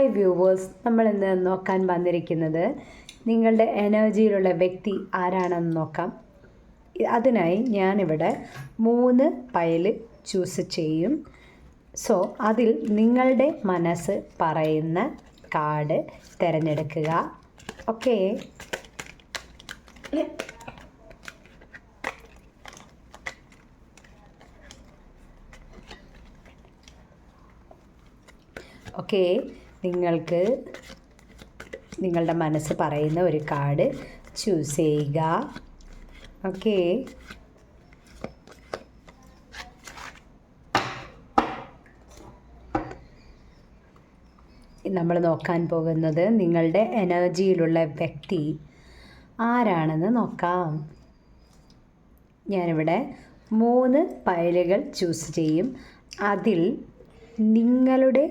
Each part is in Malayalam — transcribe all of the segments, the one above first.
ഹായ് വ്യൂവേഴ്സ്, നമ്മൾ ഇന്ന് നോക്കാൻ വന്നിരിക്കുന്നത് നിങ്ങളുടെ എനർജിയിലുള്ള വ്യക്തി ആരാണെന്ന് നോക്കാം. അതിനായി ഞാനിവിടെ 3 പയൽ ചൂസ് ചെയ്യും. സോ അതിൽ നിങ്ങളുടെ മനസ്സ് പറയുന്ന കാർഡ് തിരഞ്ഞെടുക്കുക. ഓക്കെ, ഓക്കെ, നിങ്ങൾക്ക് നിങ്ങളുടെ മനസ്സ് പറയുന്ന ഒരു കാർഡ് ചൂസ് ചെയ്യുക. ഓക്കെ, നമ്മൾ നോക്കാൻ പോകുന്നത് നിങ്ങളുടെ എനർജിയിലുള്ള വ്യക്തി ആരാണെന്ന് നോക്കാം. ഞാനിവിടെ 3 പയലുകൾ ചൂസ് ചെയ്യും. അതിൽ നിങ്ങളുടെ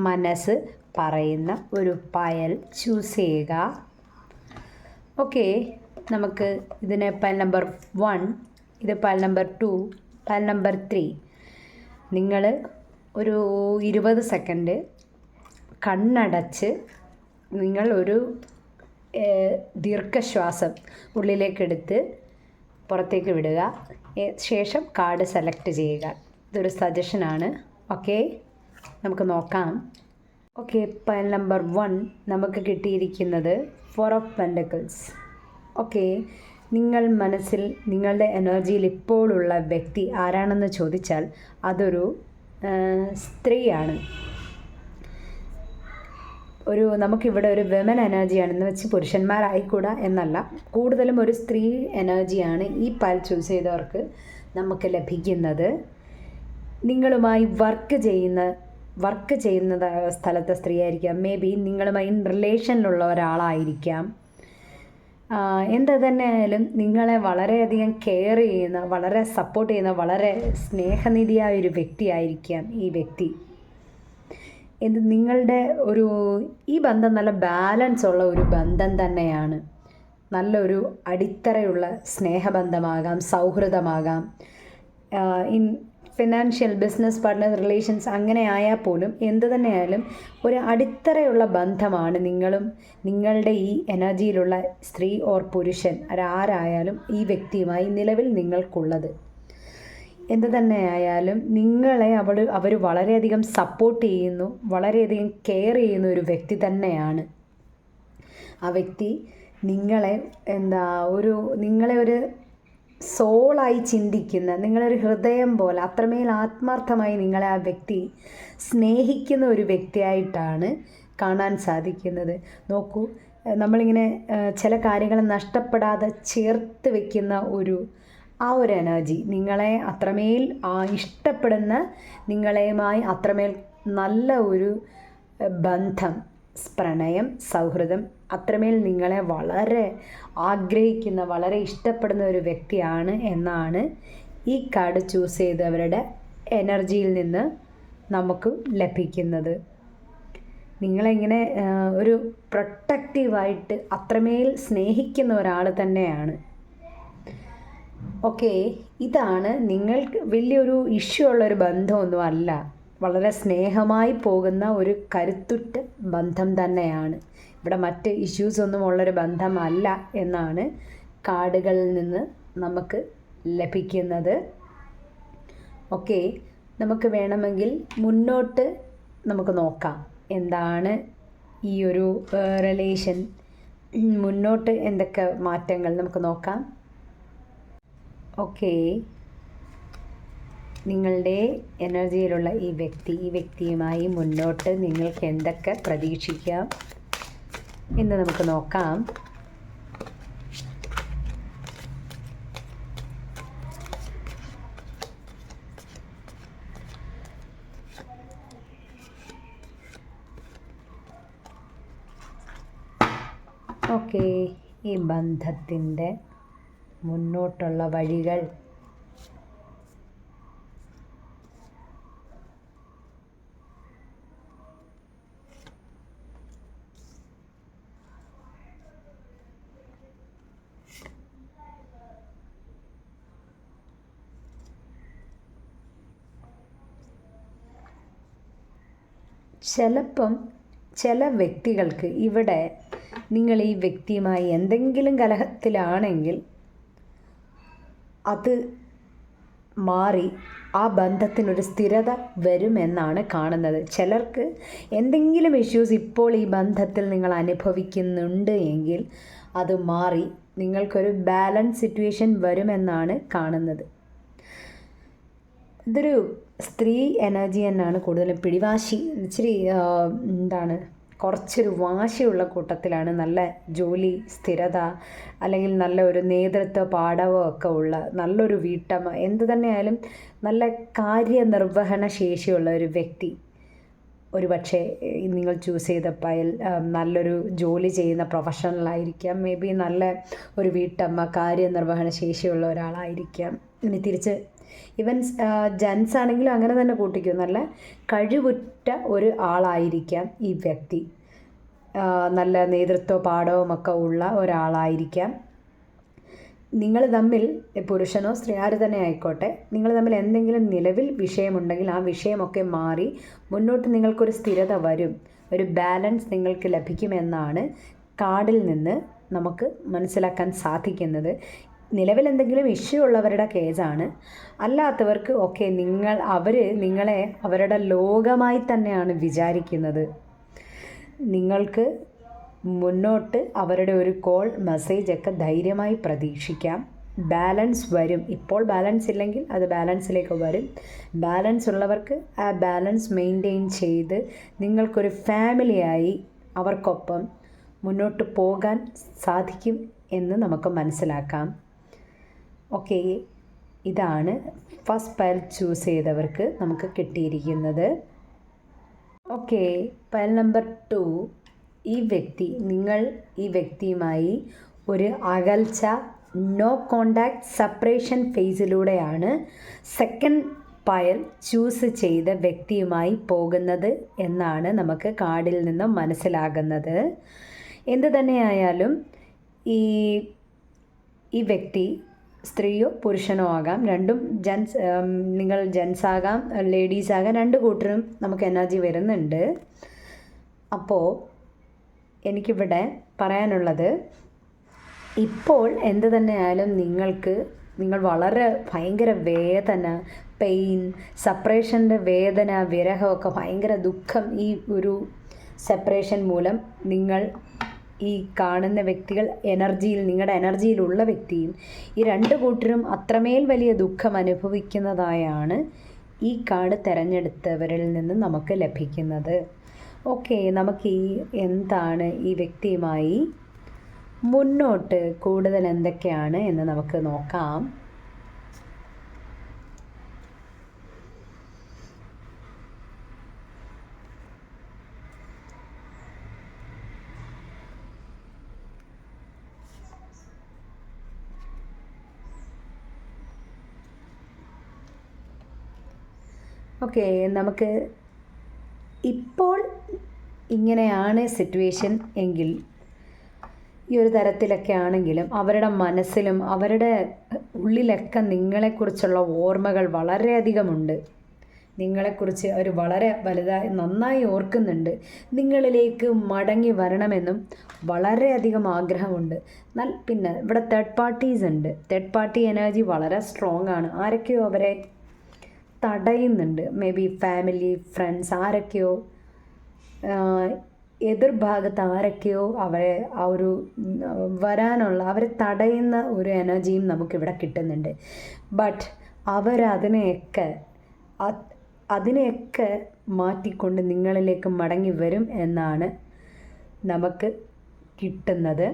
മനസ്സ് പറയുന്ന ഒരു പയൽ ചൂസ് ചെയ്യുക. ഓക്കെ, നമുക്ക് ഇതിന് പയൽ നമ്പർ 1, ഇത് പയൽ നമ്പർ 2, പയൽ നമ്പർ 3. നിങ്ങൾ ഒരു 20 സെക്കൻഡ് കണ്ണടച്ച് നിങ്ങൾ ഒരു ദീർഘശ്വാസം ഉള്ളിലേക്കെടുത്ത് പുറത്തേക്ക് വിടുക. ശേഷം കാർഡ് സെലക്ട് ചെയ്യുക. ഇതൊരു സജഷനാണ്. ഓക്കെ, നമുക്ക് നോക്കാം. ഓക്കെ, പയൽ നമ്പർ 1 നമുക്ക് കിട്ടിയിരിക്കുന്നത് 4 ഓഫ് പെൻറ്റക്കിൾസ്. ഓക്കെ, നിങ്ങൾ മനസ്സിൽ നിങ്ങളുടെ എനർജിയിൽ ഇപ്പോഴുള്ള വ്യക്തി ആരാണെന്ന് ചോദിച്ചാൽ അതൊരു സ്ത്രീയാണ്. നമുക്കിവിടെ ഒരു വിമൻ എനർജിയാണെന്ന് വെച്ച് പുരുഷന്മാരായിക്കൂടാ എന്നല്ല, കൂടുതലും ഒരു സ്ത്രീ എനർജിയാണ് ഈ പയൽ ചൂസ് ചെയ്തവർക്ക് നമുക്ക് ലഭിക്കുന്നത്. നിങ്ങളുമായി വർക്ക് ചെയ്യുന്ന സ്ഥലത്തെ സ്ത്രീ ആയിരിക്കാം. മേ ബി നിങ്ങളുമായി റിലേഷനിലുള്ള ഒരാളായിരിക്കാം. എന്ത് തന്നെ ആയാലും നിങ്ങളെ വളരെയധികം കെയർ ചെയ്യുന്ന, വളരെ സപ്പോർട്ട് ചെയ്യുന്ന, വളരെ സ്നേഹനിധിയായ ഒരു വ്യക്തിയായിരിക്കാം ഈ വ്യക്തി. നിങ്ങളുടെ ഈ ബന്ധം നല്ല ബാലൻസ് ഉള്ള ഒരു ബന്ധം തന്നെയാണ്. നല്ലൊരു അടിത്തറയുള്ള സ്നേഹബന്ധമാകാം, സൗഹൃദമാകാം, ഫിനാൻഷ്യൽ ബിസിനസ് പാർട്ട്നർ റിലേഷൻസ് അങ്ങനെ ആയാൽ പോലും എന്ത് തന്നെയായാലും ഒരു അടിത്തറയുള്ള ബന്ധമാണ് നിങ്ങളും നിങ്ങളുടെ ഈ എനർജിയിലുള്ള സ്ത്രീ ഓർ പുരുഷൻ ആരായാലും ഈ വ്യക്തിയുമായി നിലവിൽ നിങ്ങൾക്കുള്ളത്. എന്ത് തന്നെയായാലും നിങ്ങളെ അവർ വളരെയധികം സപ്പോർട്ട് ചെയ്യുന്നു, വളരെയധികം കെയർ ചെയ്യുന്ന ഒരു വ്യക്തി തന്നെയാണ്. ആ വ്യക്തി നിങ്ങളെ ഒരു സോളായി ചിന്തിക്കുന്ന, നിങ്ങളൊരു ഹൃദയം പോലെ അത്രമേൽ ആത്മാർത്ഥമായി നിങ്ങളെ ആ വ്യക്തി സ്നേഹിക്കുന്ന ഒരു വ്യക്തിയായിട്ടാണ് കാണാൻ സാധിക്കുന്നത്. നോക്കൂ, നമ്മളിങ്ങനെ ചില കാര്യങ്ങൾ നഷ്ടപ്പെടാതെ ചേർത്ത് വയ്ക്കുന്ന ഒരു എനർജി, നിങ്ങളെ അത്രമേൽ ഇഷ്ടപ്പെടുന്ന, നിങ്ങളുമായി അത്രമേൽ നല്ല ഒരു ബന്ധം, പ്രണയം, സൗഹൃദം, അത്രമേൽ നിങ്ങളെ വളരെ ആഗ്രഹിക്കുന്ന, വളരെ ഇഷ്ടപ്പെടുന്ന ഒരു വ്യക്തിയാണ് എന്നാണ് ഈ കാർഡ് ചൂസ് ചെയ്തവരുടെ എനർജിയിൽ നിന്ന് നമുക്ക് ലഭിക്കുന്നത്. നിങ്ങളിങ്ങനെ ഒരു പ്രൊട്ടക്റ്റീവായിട്ട് അത്രമേൽ സ്നേഹിക്കുന്ന ഒരാൾ തന്നെയാണ്. ഓക്കെ, ഇതാണ് നിങ്ങൾക്ക് വലിയൊരു ഇഷ്യൂ ഉള്ളൊരു ബന്ധമൊന്നും അല്ല, വളരെ സ്നേഹമായി പോകുന്ന ഒരു കരുത്തുറ്റ ബന്ധം തന്നെയാണ്. ഇവിടെ മറ്റ് ഇഷ്യൂസ് ഒന്നും ഉള്ളൊരു ബന്ധമല്ല എന്നാണ് കാർഡുകളിൽ നിന്ന് നമുക്ക് ലഭിക്കുന്നത്. ഓക്കെ, നമുക്ക് വേണമെങ്കിൽ മുന്നോട്ട് നമുക്ക് നോക്കാം. എന്താണ് ഈ ഒരു റിലേഷൻ, മുന്നോട്ട് എന്തൊക്കെ മാറ്റങ്ങൾ നമുക്ക് നോക്കാം. ഓക്കെ, നിങ്ങളുടെ എനർജിയിലുള്ള ഈ വ്യക്തിയുമായി മുന്നോട്ട് നിങ്ങൾക്ക് എന്തൊക്കെ പ്രതീക്ഷിക്കാം എന്ന് നമുക്ക് നോക്കാം. ഓക്കെ, ഈ ബന്ധത്തിൻ്റെ മുന്നോട്ടുള്ള വഴികൾ, ചിലപ്പം ചില വ്യക്തികൾക്ക് ഇവിടെ നിങ്ങൾ ഈ വ്യക്തിയുമായി എന്തെങ്കിലും കലഹത്തിലാണെങ്കിൽ അത് മാറി ആ ബന്ധത്തിനൊരു സ്ഥിരത വരുമെന്നാണ് കാണുന്നത്. ചിലർക്ക് എന്തെങ്കിലും ഇഷ്യൂസ് ഇപ്പോൾ ഈ ബന്ധത്തിൽ നിങ്ങൾ അനുഭവിക്കുന്നുണ്ട് എങ്കിൽ അത് മാറി നിങ്ങൾക്കൊരു ബാലൻസ് സിറ്റുവേഷൻ വരുമെന്നാണ് കാണുന്നത്. ഇതൊരു സ്ത്രീ എനർജി തന്നെയാണ് കൂടുതലും. പിടിവാശി ഇച്ചിരി കുറച്ചൊരു വാശിയുള്ള കൂട്ടത്തിലാണ്. നല്ല ജോലി സ്ഥിരത അല്ലെങ്കിൽ നല്ല ഒരു നേതൃത്വ പാഠവമൊക്കെ ഉള്ള നല്ലൊരു വീട്ടമ്മ, എന്ത് തന്നെയായാലും നല്ല കാര്യനിർവഹണ ശേഷിയുള്ള ഒരു വ്യക്തി ഒരു പക്ഷേ നിങ്ങൾ ചൂസ് ചെയ്ത പയൽ നല്ലൊരു ജോലി ചെയ്യുന്ന പ്രൊഫഷണലായിരിക്കാം. മേ ബി നല്ല ഒരു വീട്ടമ്മ, കാര്യനിർവഹണ ശേഷിയുള്ള ഒരാളായിരിക്കാം. ഇനി തിരിച്ച് ഈവൻ ജെൻസ് ആണെങ്കിലും അങ്ങനെ തന്നെ കൂട്ടിക്കും. നല്ല കഴിവുറ്റ ഒരു ആളായിരിക്കാം ഈ വ്യക്തി. നല്ല നേതൃത്വ പാഠവുമൊക്കെ ഉള്ള ഒരാളായിരിക്കാം. നിങ്ങൾ തമ്മിൽ, പുരുഷനോ സ്ത്രീ ആര് തന്നെ ആയിക്കോട്ടെ, നിങ്ങൾ തമ്മിൽ എന്തെങ്കിലും നിലവിൽ വിഷയമുണ്ടെങ്കിൽ ആ വിഷയമൊക്കെ മാറി മുന്നോട്ട് നിങ്ങൾക്കൊരു സ്ഥിരത വരും, ഒരു ബാലൻസ് നിങ്ങൾക്ക് ലഭിക്കുമെന്നാണ് കാർഡിൽ നിന്ന് നമുക്ക് മനസ്സിലാക്കാൻ സാധിക്കുന്നത്. നിലവിൽ എന്തെങ്കിലും ഇഷ്യൂ ഉള്ളവരുടെ കേസാണ്. അല്ലാത്തവർക്ക് ഓക്കെ, അവർ നിങ്ങളെ അവരുടെ ലോകമായി തന്നെയാണ് വിചാരിക്കുന്നത്. നിങ്ങൾക്ക് മുന്നോട്ട് അവരുടെ ഒരു കോൾ, മെസ്സേജ് ഒക്കെ ധൈര്യമായി പ്രതീക്ഷിക്കാം. ബാലൻസ് വരും. ഇപ്പോൾ ബാലൻസ് ഇല്ലെങ്കിൽ അത് ബാലൻസിലേക്ക് വരും. ബാലൻസ് ഉള്ളവർക്ക് ആ ബാലൻസ് മെയിൻറ്റെയിൻ ചെയ്ത് നിങ്ങൾക്കൊരു ഫാമിലിയായി അവർക്കൊപ്പം മുന്നോട്ട് പോകാൻ സാധിക്കും എന്ന് നമുക്ക് മനസ്സിലാക്കാം. ഓക്കെ, ഇതാണ് ഫസ്റ്റ് പയൽ ചൂസ് ചെയ്തവർക്ക് നമുക്ക് കിട്ടിയിരിക്കുന്നത്. Okay, പയൽ number 2. നിങ്ങൾ ഈ വ്യക്തിയുമായി ഒരു അകൽച്ച, no contact, separation ഫേസിലൂടെയാണ് second പയൽ choose ചെയ്ത വ്യക്തിയുമായി പോകുന്നത് എന്നാണ് നമുക്ക് കാർഡിൽ നിന്നും മനസ്സിലാകുന്നത്. എന്ത് തന്നെയായാലും ഈ വ്യക്തി സ്ത്രീയോ പുരുഷനോ ആകാം, രണ്ടും നിങ്ങൾ ജെൻസ് ആകാം, ലേഡീസ് ആകാം, രണ്ട് കൂട്ടരും നമുക്ക് എനർജി വരുന്നുണ്ട്. അപ്പോൾ എനിക്കിവിടെ പറയാനുള്ളത്, ഇപ്പോൾ എന്ത് തന്നെയായാലും നിങ്ങൾ വളരെ ഭയങ്കര വേദന, പെയിൻ, സെപ്പറേഷൻ്റെ വേദന, വിരഹമൊക്കെ, ഭയങ്കര ദുഃഖം, ഈ ഒരു സെപ്പറേഷൻ മൂലം നിങ്ങൾ ഈ കാണുന്ന വ്യക്തികൾ നിങ്ങളുടെ എനർജിയിലുള്ള വ്യക്തിയും ഈ രണ്ട് കൂട്ടരും അത്രമേൽ വലിയ ദുഃഖം അനുഭവിക്കുന്നതായാണ് ഈ കാർഡ് തിരഞ്ഞെടുത്തവരിൽ നിന്ന് നമുക്ക് ലഭിക്കുന്നത്. ഓക്കെ, നമുക്ക് എന്താണ് ഈ വ്യക്തിയുമായി മുന്നോട്ട് കൂടുതൽ എന്തൊക്കെയാണ് എന്ന് നമുക്ക് നോക്കാം. ഓക്കെ, നമുക്ക് ഇപ്പോൾ ഇങ്ങനെയാണ് സിറ്റുവേഷൻ എങ്കിൽ, ഈ ഒരു തരത്തിലൊക്കെ ആണെങ്കിലും അവരുടെ മനസ്സിലും അവരുടെ ഉള്ളിലൊക്കെ നിങ്ങളെക്കുറിച്ചുള്ള ഓർമ്മകൾ വളരെയധികമുണ്ട്. നിങ്ങളെക്കുറിച്ച് അവർ വളരെ നന്നായി ഓർക്കുന്നുണ്ട്. നിങ്ങളിലേക്ക് മടങ്ങി വരണമെന്നും വളരെയധികം ആഗ്രഹമുണ്ട്. പിന്നെ ഇവിടെ തേർഡ് പാർട്ടീസ് ഉണ്ട്. തേർഡ് പാർട്ടി എനർജി വളരെ സ്ട്രോങ് ആണ്. ആരൊക്കെയോ അവരെ തടയുന്നുണ്ട്. മേ ബി ഫാമിലി, ഫ്രണ്ട്സ്, ആരൊക്കെയോ എതിർഭാഗത്ത് ആരൊക്കെയോ അവരെ അവരെ തടയുന്ന ഒരു എനർജിയും നമുക്കിവിടെ കിട്ടുന്നുണ്ട്. ബട്ട് അതിനെയൊക്കെ മാറ്റിക്കൊണ്ട് നിങ്ങളിലേക്ക് മടങ്ങി വരും എന്നാണ് നമുക്ക് കിട്ടുന്നത്.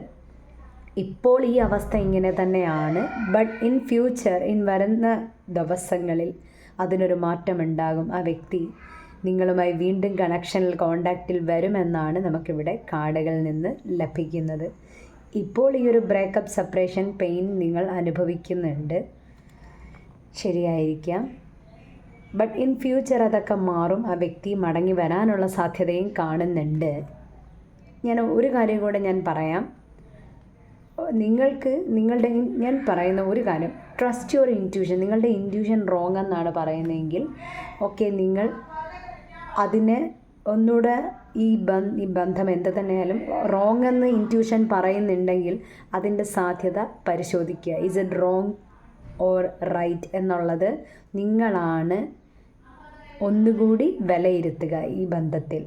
ഇപ്പോൾ ഈ അവസ്ഥ ഇങ്ങനെ തന്നെയാണ്. ബട്ട് ഇൻ ഫ്യൂച്ചർ, വരുന്ന ദിവസങ്ങളിൽ അതിനൊരു മാറ്റമുണ്ടാകും. ആ വ്യക്തി നിങ്ങളുമായി വീണ്ടും കണക്ഷനിൽ, കോണ്ടാക്റ്റിൽ വരുമെന്നാണ് നമുക്കിവിടെ കാർഡുകളിൽ നിന്ന് ലഭിക്കുന്നത്. ഇപ്പോൾ ഈ ഒരു ബ്രേക്കപ്പ്, സെപ്പറേഷൻ പെയിൻ നിങ്ങൾ അനുഭവിക്കുന്നുണ്ട്, ശരിയായിരിക്കാം. ബട്ട് ഇൻ ഫ്യൂച്ചർ അതൊക്കെ മാറും. ആ വ്യക്തി മടങ്ങി വരാനുള്ള സാധ്യതയും കാണുന്നുണ്ട്. ഞാൻ ഒരു കാര്യം കൂടെ ഞാൻ പറയാം. ഞാൻ പറയുന്ന ഒരു കാര്യം, ട്രസ്റ്റ് യുവർ ഇൻറ്റ്യൂഷൻ. നിങ്ങളുടെ ഇൻറ്റ്യൂഷൻ റോങ് എന്നാണ് പറയുന്നതെങ്കിൽ ഓക്കെ, നിങ്ങൾ അതിനെ ഒന്നുകൂടെ ഈ ബന്ധം എന്ത് തന്നെയായാലും റോങ് എന്ന് ഇൻറ്റ്യൂഷൻ പറയുന്നുണ്ടെങ്കിൽ അതിൻ്റെ സാധ്യത പരിശോധിക്കുക. Is it wrong or right എന്നുള്ളത് നിങ്ങളാണ് ഒന്നുകൂടി വിലയിരുത്തുക. ഈ ബന്ധത്തിൽ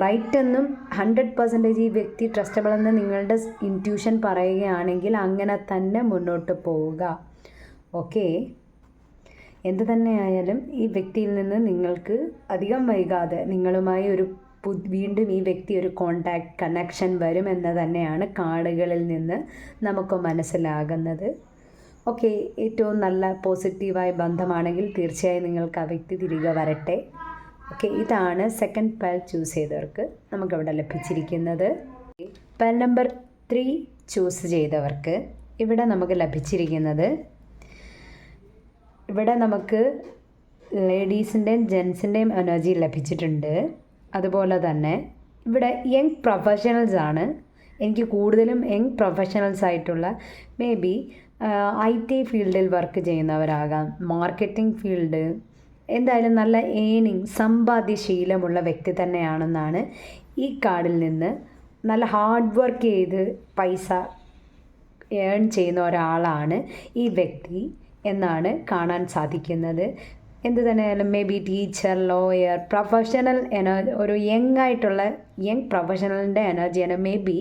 റൈറ്റ് എന്നും 100% ഈ വ്യക്തി ട്രസ്റ്റബിൾ എന്ന് നിങ്ങളുടെ ഇൻറ്റ്യൂഷൻ പറയുകയാണെങ്കിൽ അങ്ങനെ തന്നെ മുന്നോട്ട് പോവുക. ഓക്കെ, എന്ത് തന്നെയായാലും ഈ വ്യക്തിയിൽ നിന്ന് നിങ്ങൾക്ക് അധികം വൈകാതെ നിങ്ങളുമായി വീണ്ടും ഈ വ്യക്തി ഒരു കണക്ഷൻ വരുമെന്ന് തന്നെയാണ് കാർഡുകളിൽ നിന്ന് നമുക്ക് മനസ്സിലാകുന്നത്. ഓക്കെ, ഏറ്റവും നല്ല പോസിറ്റീവായ ബന്ധമാണെങ്കിൽ തീർച്ചയായും നിങ്ങൾക്ക് ആ വ്യക്തി തിരികെ വരട്ടെ. ഓക്കെ, ഇതാണ് സെക്കൻഡ് പൈൽ ചൂസ് ചെയ്തവർക്ക് നമുക്കിവിടെ ലഭിച്ചിരിക്കുന്നത്. പൈൽ നമ്പർ 3 ചൂസ് ചെയ്തവർക്ക് ഇവിടെ നമുക്ക് ലഭിച്ചിരിക്കുന്നത്, ഇവിടെ നമുക്ക് ലേഡീസിൻ്റെയും ജെൻസിൻ്റെയും എനർജി ലഭിച്ചിട്ടുണ്ട്. അതുപോലെ തന്നെ ഇവിടെ യങ് പ്രൊഫഷണൽസ് ആണ്. എനിക്ക് കൂടുതലും യങ് പ്രൊഫഷണൽസ് ആയിട്ടുള്ള മേ ബി IT ഫീൽഡിൽ വർക്ക് ചെയ്യുന്നവരാകാം, മാർക്കറ്റിംഗ് ഫീൽഡ്, എന്തായാലും നല്ല സമ്പാദ്യശീലമുള്ള വ്യക്തി തന്നെയാണെന്നാണ് ഈ കാർഡിൽ നിന്ന്. നല്ല ഹാർഡ് വർക്ക് ചെയ്ത് പൈസ ഏൺ ചെയ്യുന്ന ഒരാളാണ് ഈ വ്യക്തി എന്നാണ് കാണാൻ സാധിക്കുന്നത്. എന്ത് തന്നെയായാലും may be teacher, lawyer, professional ഒരു യങ് പ്രൊഫഷണലിൻ്റെ എനർജിയാണ്. മേ ബി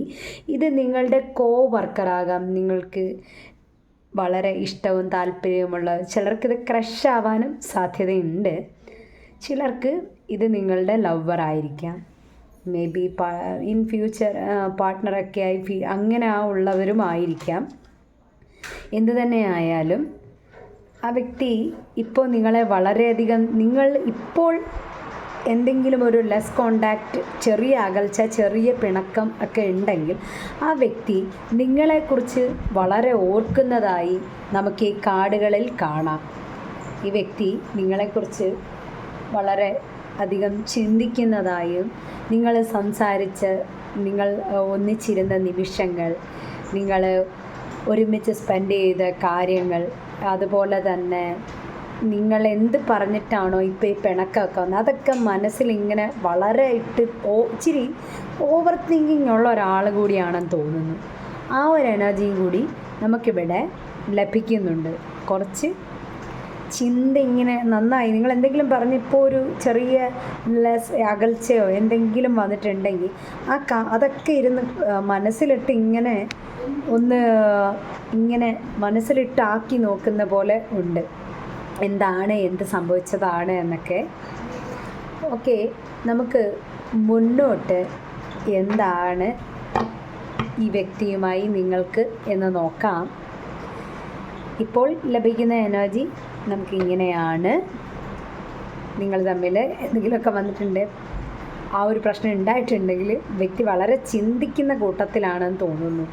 ഇത് നിങ്ങളുടെ വർക്കറാകാം, നിങ്ങൾക്ക് വളരെ ഇഷ്ടവും താല്പര്യവുമുള്ള, ചിലർക്കിത് ക്രഷ് ആവാനും സാധ്യതയുണ്ട്. ചിലർക്ക് ഇത് നിങ്ങളുടെ ലവറായിരിക്കാം, മേ ബി ഇൻ ഫ്യൂച്ചർ പാർട്ട്ണറൊക്കെ ആയി അങ്ങനെ ഉള്ളവരുമായിരിക്കാം. എന്തു തന്നെ ആയാലും ആ വ്യക്തി ഇപ്പോൾ നിങ്ങളെ വളരെയധികം, നിങ്ങൾ ഇപ്പോൾ എന്തെങ്കിലും ഒരു ലെസ് കോണ്ടാക്റ്റ്, ചെറിയ അകൽച്ച, ചെറിയ പിണക്കം ഒക്കെ ഉണ്ടെങ്കിൽ ആ വ്യക്തി നിങ്ങളെക്കുറിച്ച് വളരെ ഓർക്കുന്നതായി നമുക്ക് ഈ കാർഡുകളിൽ കാണാം. ഈ വ്യക്തി നിങ്ങളെക്കുറിച്ച് വളരെ അധികം ചിന്തിക്കുന്നതായും, നിങ്ങൾ സംസാരിച്ച് നിങ്ങൾ ഒന്നിച്ചിരുന്ന നിമിഷങ്ങൾ, നിങ്ങൾ ഒരുമിച്ച് സ്പെൻഡ് ചെയ്ത കാര്യങ്ങൾ, അതുപോലെ തന്നെ നിങ്ങൾ എന്ത് പറഞ്ഞിട്ടാണോ ഇപ്പോൾ ഈ പിണക്കമൊക്കെ വന്നത് അതൊക്കെ മനസ്സിലിങ്ങനെ വളരെ ഇച്ചിരി ഓവർ തിങ്കിങ് ഉള്ള ഒരാൾ കൂടിയാണെന്ന് തോന്നുന്നു. ആ ഒരു എനർജിയും കൂടി നമുക്കിവിടെ ലഭിക്കുന്നുണ്ട്. കുറച്ച് ചിന്ത ഇങ്ങനെ നന്നായി നിങ്ങൾ എന്തെങ്കിലും പറഞ്ഞിപ്പോൾ ഒരു ചെറിയ അകൽച്ചയോ എന്തെങ്കിലും വന്നിട്ടുണ്ടെങ്കിൽ അതൊക്കെ ഇരുന്ന് മനസ്സിലിട്ട് ഇങ്ങനെ മനസ്സിലിട്ടാക്കി നോക്കുന്ന പോലെ ഉണ്ട്, എന്ത് സംഭവിച്ചതാണ് എന്നൊക്കെ. ഓക്കെ, നമുക്ക് മുന്നോട്ട് എന്താണ് ഈ വ്യക്തിയുമായി നിങ്ങൾക്ക് എന്ന് നോക്കാം. ഇപ്പോൾ ലഭിക്കുന്ന എനർജി നമുക്കിങ്ങനെയാണ്. നിങ്ങൾ തമ്മിൽ എന്തെങ്കിലുമൊക്കെ വന്നിട്ടുണ്ട്, ആ ഒരു പ്രശ്നം ഉണ്ടായിട്ടുണ്ടെങ്കിൽ വ്യക്തി വളരെ ചിന്തിക്കുന്ന കൂട്ടത്തിലാണെന്ന് തോന്നുന്നു.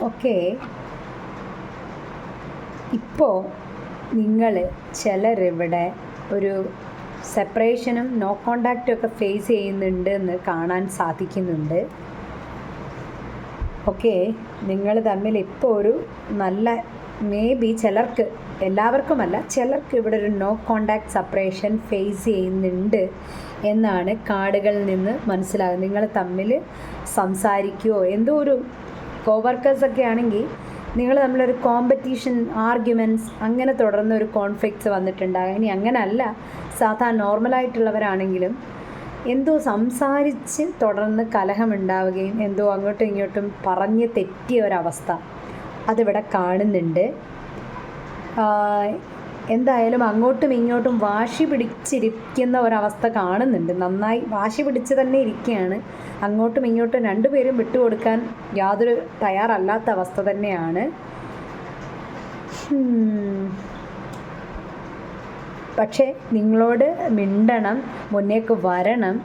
ഓക്കെ, ഇപ്പോൾ ചിലരിവിടെ ഒരു സെപ്പറേഷനും നോ കോണ്ടാക്റ്റും ഒക്കെ ഫേസ് ചെയ്യുന്നുണ്ട് എന്ന് കാണാൻ സാധിക്കുന്നുണ്ട്. ഓക്കെ, നിങ്ങൾ തമ്മിൽ ഇപ്പോൾ ഒരു നല്ല മേ ബി ചിലർക്ക്, എല്ലാവർക്കുമല്ല, ചിലർക്ക് ഇവിടെ ഒരു നോ കോണ്ടാക്ട് സെപ്പറേഷൻ ഫേസ് ചെയ്യുന്നുണ്ട് എന്നാണ് കാർഡുകളിൽ നിന്ന് മനസ്സിലാകുന്നത്. നിങ്ങൾ തമ്മിൽ സംസാരിക്കുകയോ എന്തോ ഒരു കോവർക്കേഴ്സൊക്കെ ആണെങ്കിൽ നിങ്ങൾ തമ്മിലൊരു കോമ്പറ്റീഷൻ, ആർഗ്യുമെൻറ്റ്സ് അങ്ങനെ തുടർന്ന് ഒരു കോൺഫ്ലിക്ട്സ് വന്നിട്ടുണ്ടാകും. ഇനി അങ്ങനെയല്ല, സാധാരണ നോർമലായിട്ടുള്ളവരാണെങ്കിലും എന്തോ സംസാരിച്ച് തുടർന്ന് കലഹമുണ്ടാവുകയും എന്തോ അങ്ങോട്ടും ഇങ്ങോട്ടും പറഞ്ഞ് തെറ്റിയ ഒരവസ്ഥ അതിവിടെ കാണുന്നുണ്ട്. എന്തായാലും അങ്ങോട്ടും ഇങ്ങോട്ടും വാശി പിടിച്ചിരിക്കുന്ന ഒരവസ്ഥ കാണുന്നുണ്ട്. നന്നായി വാശി പിടിച്ച് തന്നെ ഇരിക്കുകയാണ്. അങ്ങോട്ടും ഇങ്ങോട്ടും രണ്ടുപേരും വിട്ടുകൊടുക്കാൻ യാതൊരു തയ്യാറല്ലാത്ത അവസ്ഥ തന്നെയാണ്. പക്ഷേ നിങ്ങളോട് മിണ്ടണം, മുന്നേക്ക് വരണം,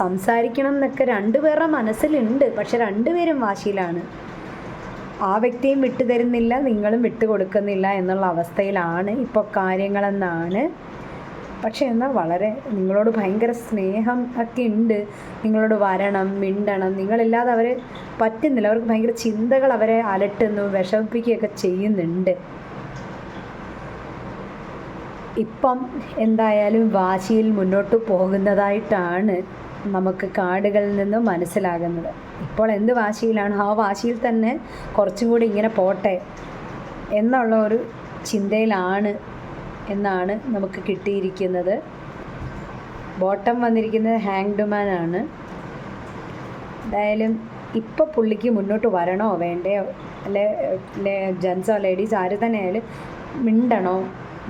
സംസാരിക്കണം എന്നൊക്കെ രണ്ടുപേരുടെ മനസ്സിലുണ്ട്. പക്ഷെ രണ്ടുപേരും വാശിയിലാണ്. ആ വ്യക്തിയും വിട്ടുതരുന്നില്ല, നിങ്ങളും വിട്ടുകൊടുക്കുന്നില്ല എന്നുള്ള അവസ്ഥയിലാണ് ഇപ്പോൾ കാര്യങ്ങളെന്നാണ് പക്ഷേ എന്നാൽ വളരെ നിങ്ങളോട് ഭയങ്കര സ്നേഹം ഒക്കെ ഉണ്ട്, നിങ്ങളോട് വരണം, മിണ്ടണം, നിങ്ങളില്ലാതെ അവർ പറ്റുന്നില്ല, അവർക്ക് ഭയങ്കര ചിന്തകൾ അവരെ അലട്ടുന്നു, വിഷമിപ്പിക്കുകയൊക്കെ ചെയ്യുന്നുണ്ട്. ഇപ്പം എന്തായാലും വാശിയിൽ മുന്നോട്ട് പോകുന്നതായിട്ടാണ് നമുക്ക് കാർഡുകളിൽ നിന്നും മനസ്സിലാകുന്നത്. ഇപ്പോൾ എന്ത് വാശിയിലാണ്, ആ വാശിയിൽ തന്നെ കുറച്ചും കൂടി ഇങ്ങനെ പോട്ടെ എന്നുള്ള ഒരു ചിന്തയിലാണ് എന്നാണ് നമുക്ക് കിട്ടിയിരിക്കുന്നത്. ബോട്ടം വന്നിരിക്കുന്നത് ഹാങ്ഡ് മാൻ ആണ്. എന്തായാലും ഇപ്പോൾ പുള്ളിക്ക് മുന്നോട്ട് വരണോ വേണ്ടയോ, അല്ലെ ജെൻസോ ലേഡീസ് ആര് തന്നെ ആയാലും മിണ്ടണോ,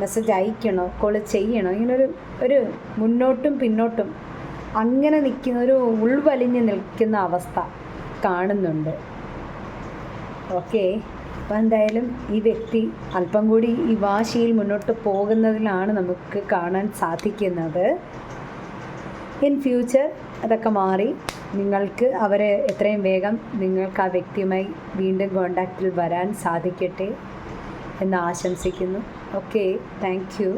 മെസ്സേജ് അയക്കണോ, കോൾ ചെയ്യണോ, ഇങ്ങനൊരു മുന്നോട്ടും പിന്നോട്ടും അങ്ങനെ നിൽക്കുന്ന ഒരു ഉൾവലിഞ്ഞ് നിൽക്കുന്ന അവസ്ഥ കാണുന്നുണ്ട്. ഓക്കെ, അപ്പോൾ എന്തായാലും ഈ വ്യക്തി അല്പം കൂടി ഈ വാശിയിൽ മുന്നോട്ട് പോകുന്നതിലാണ് നമുക്ക് കാണാൻ സാധിക്കുന്നത്. ഇൻ ഫ്യൂച്ചർ അതൊക്കെ മാറി നിങ്ങൾക്ക് അവരെ എത്രയും വേഗം നിങ്ങൾക്ക് ആ വ്യക്തിയുമായി വീണ്ടും കോണ്ടാക്റ്റിൽ വരാൻ സാധിക്കട്ടെ എന്ന് ആശംസിക്കുന്നു. Okay, thank you.